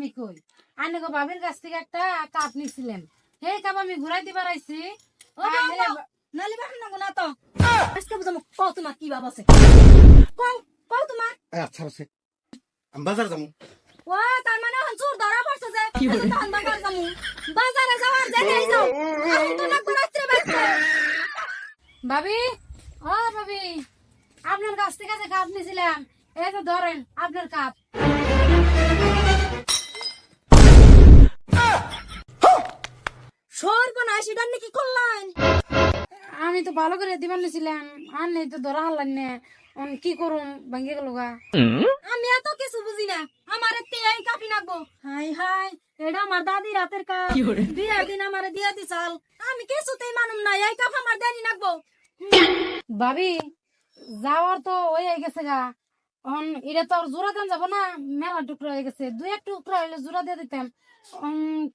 আমি কই আনে গো বাবির কাছ থেকে একটা কাপ নিছিলেন সেই কাপ আমি ঘুরাই দিবার আইছি নালি বাহান না গোনা তো আজকে বুঝাম কও তোমার কি বাবা আছে কও কও তোমার আচ্ছা আছে আমি বাজার যাবো ও তার মানে হনসুর ধরা পড়ছে যে তখন বাজার যামু বাজারে যাওয়ার জায়গায় যাও আমি তো না রাত্রে বাইতে ভাবি ও ভাবি আপনার কাছ থেকে যে কাপ নিছিলাম এই তো ধরেন আপনার কাপ সর্বনাশ এটা নাকি করলেন আমি তো ভালো করে দিবার নিছিলাম আর নেই তো ধরা হারলেন না কি করুম ভাঙ্গে গেল গা আমি এত কিছু বুঝি না আমার এই কাপি নাকবো হাই হাই এটা আমার দাদি রাতের কাপ বিয়ার দিন আমার দিয়া দিছাল আমি কিছুতেই মানুম না এই কাপ আমার দেনি নাকবো ভাবি যাওয়ার তো হয়ে গেছে গা এটা তো আর জোড়া দেন যাবো না মেলা টুকরা হয়ে গেছে দুই এক টুকরা হইলে জোড়া দিয়ে দিতাম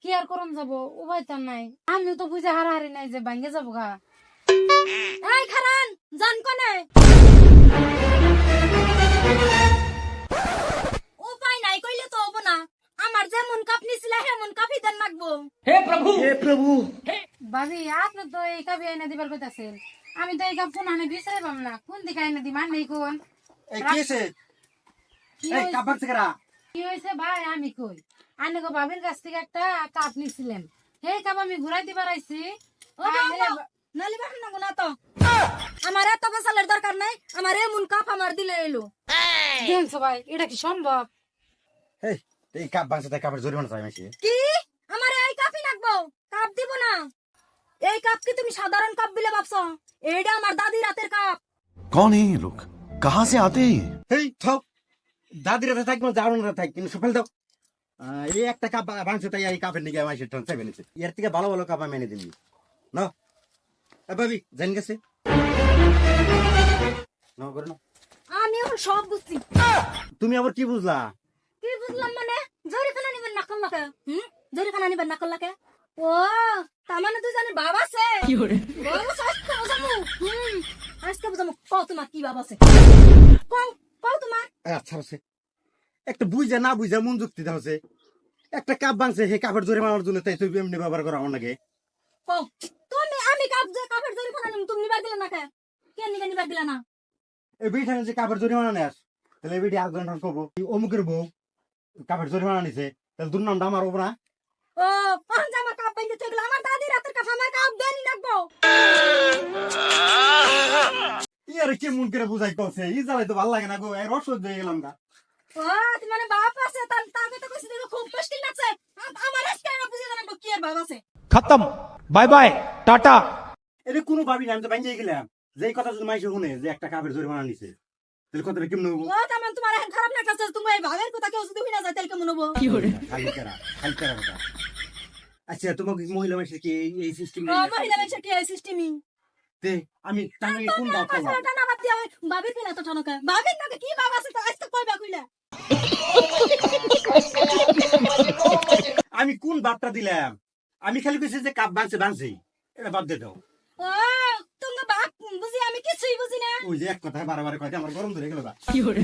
কি আর করুন যাবো উভয় তার নাই আমিও তো বুঝে হারাহারি নাই যে ভাঙ্গে যাবো গা এই খারান জান কোনে উপায় নাই কইলে তো হবো না আমার যেমন কাপ নিছিলা হেমন কাপই দেন নাকবো হে প্রভু ভাবি আপনি তো এই কাপ এনে দিবার কথা আছেন আমি তো এই কাপ কোন আনে বিচারে পাম না কোন দিকে এনে দিম আর নেই কোন এই কি আছে কি এই কাপ ভাঙছে কারা কি হয়েছে ভাই আমি কই আনে গো বাবির কাছ থেকে একটা কাপ নিছিলেন সেই কাপ আমি ঘুরাই দিবার আইছি ও বাবা নালি বাহান না গোনা তো আমার এত বেসালের দরকার নাই আমার এমন কাপ আমার দিলে এলো দেখছো ভাই এটা কি সম্ভব এই কাপ ভাঙছে তাই কাপের জরিমানা চাই মাসি কি আমার এই কাপই নাকবো কাপ দিব না এই কাপ কি তুমি সাধারণ কাপ বিলে ভাবছো এইটা আমার দাদি রাতের কাপ कौन है ये लोग कहाँ से आते हैं ये? এই থাক দাদির হাতে থাকবো জানুন না থাক কিন্তু সফল দাও এই একটা কাপ ভাঙছে তাই এই কাপের নিকে মাসি টন চাইবে নিছে এর থেকে ভালো ভালো কাপ আমি এনে দিবি না ভাবি জান গেছে না করে না আমি এখন সব বুঝছি তুমি আবার কি বুঝলা কি বুঝলাম মানে জরিখানা নিবেন নাকল লাকে জরিখানা নিবেন নাকল লাকে ও তার মানে তুই জানি বাবা আছে কি করে বাবা আজকে বুঝামু আজকে বুঝামু কও তোমার কি বাবা আছে কও কও তোমার আচ্ছা আছে একটা বুঝা না বুঝা মন যুক্তি দাও আছে একটা কাপ ভাঙছে সেই কাপের জরিমানার জন্য তাই তুই এমনি ব্যবহার করা আমার নাকি কও তুমি আমি কাপ যে কাপের জরিখানা নিম তুমি নিবার দিলে না কে কেন নিবার দিলা না এই বিঠানে যে কাপের জরিমানা নেস তাহলে এই বিটি আগ্রহ করবো অমুকের বউ কাপের জরিমানা নিছে তাহলে দুর্নামটা আমার হবো না ও কোন জামা কাপ বাইতে চগলা আমার দাদি রাতের কাপ আমার কাপ দেনি নাকবো ইয়ার কি মন করে বুঝাই কছে ই জ্বালাই তো ভালো লাগে না গো এই রস হয়ে গেলাম গা ও তুমি মানে বাপ আছে তার তাকে তো কইছি দেখো খুব মুশকিল লাগছে আমার আজকে না বুঝে জানা কি আর বাবা আছে खत्म बाय बाय टाटा এটা কোনো ভাবি না আমি তো ভাঙিয়ে গেলাম যে এই কথা যদি মাইসে শুনে যে একটা কাপের জরিমানা নিছে তাহলে কথাটা কেমন হবো ও তার মানে তোমার এখন খারাপ লাগছে তুমি এই ভাগের কথা কেউ যদি হইনা যায় তাহলে কেমন হবো খালি করা কথা আচ্ছা তোমাকে মহিলা মানুষের কি এই সিস্টেম ও মহিলা মানুষের কি সিস্টেমই তে আমি তাহলে কোন দাও করলাম এটা না বাদ দিয়া বাবির কিনা তো ঠনকা বাবির নাকি কি বাবা আছে তো আজকে কইবা কইলা আমি কোন বার্তা দিলাম আমি খালি কইছি যে কাপ ভাঙছে এটা বাদ দে দাও ও তুমি বাপ বুঝি আমি কিছুই বুঝি না ওই যে এক কথা বারবার কয় আমার গরম ধরে গেল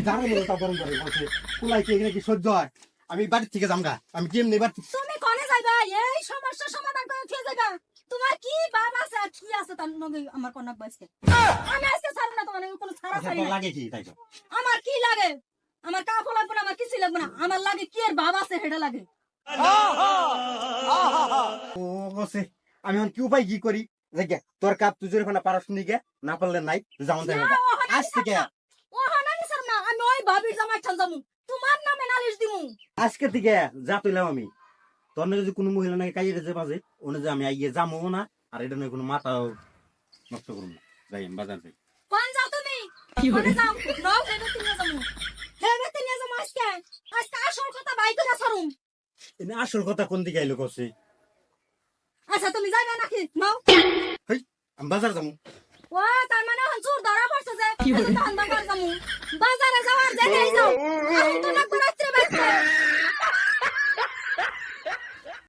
জানো বলে তা গরম ধরে বলছে কুলাই কি এখানে কি সহ্য হয় আমি বাড়ি থেকে যামগা আমি কেমনে বাড়ি তুমি কোনে যাইবা এই সমস্যা সমাধান করে খেয়ে যাইবা তোমার কি বাপ আছে আর কি আছে তার নগে আমার কনক বাসকে আমি আজকে ছাড়ব না তোমার কোনো ছাড়া ছাড়ি না লাগে কি তাই তো আমার কি লাগে আমার কাপড় লাগবে না আমার কিছু লাগবে না আমার লাগে কি আর বাবা আছে হেডা লাগে ও বসে আমি এখন কি উপায় কি করি দেখে তোর কাপ তুই জোরে পারস নিকে না পারলে নাই তুই যাও যাবে আজ থেকে ও হানানি স্যার না আমি ওই ভাবির জামাই ছান যামু তোমার নামে নালিশ দিমু আজকে থেকে যা তুইলাম আমি তোর নাকি যদি কোনো মহিলা নাকি কাজে যেতে পারে ওনে যে আমি আইয়ে যাবো না আর এটা নয় কোনো মাথা নষ্ট করবো না যাই আমি বাজার যাই কোন যাও তুমি কোনে যাও নাও হেবে তিনিয়া যামু হেবে তিনিয়া যামু আজকে আসল কথা বাই করে ছাড়ুম এনে আসল কথা কোন দিকে আইলো কছে আচ্ছা তুমি যাইবা নাকি নাও হেই আমি বাজার যাবো ও তার মানে হনসুর ধরা পড়ছে যে তখন বাজার যামু বাজারে যাওয়ার জায়গায় যাও আমি তো না রাত্রে বাইতে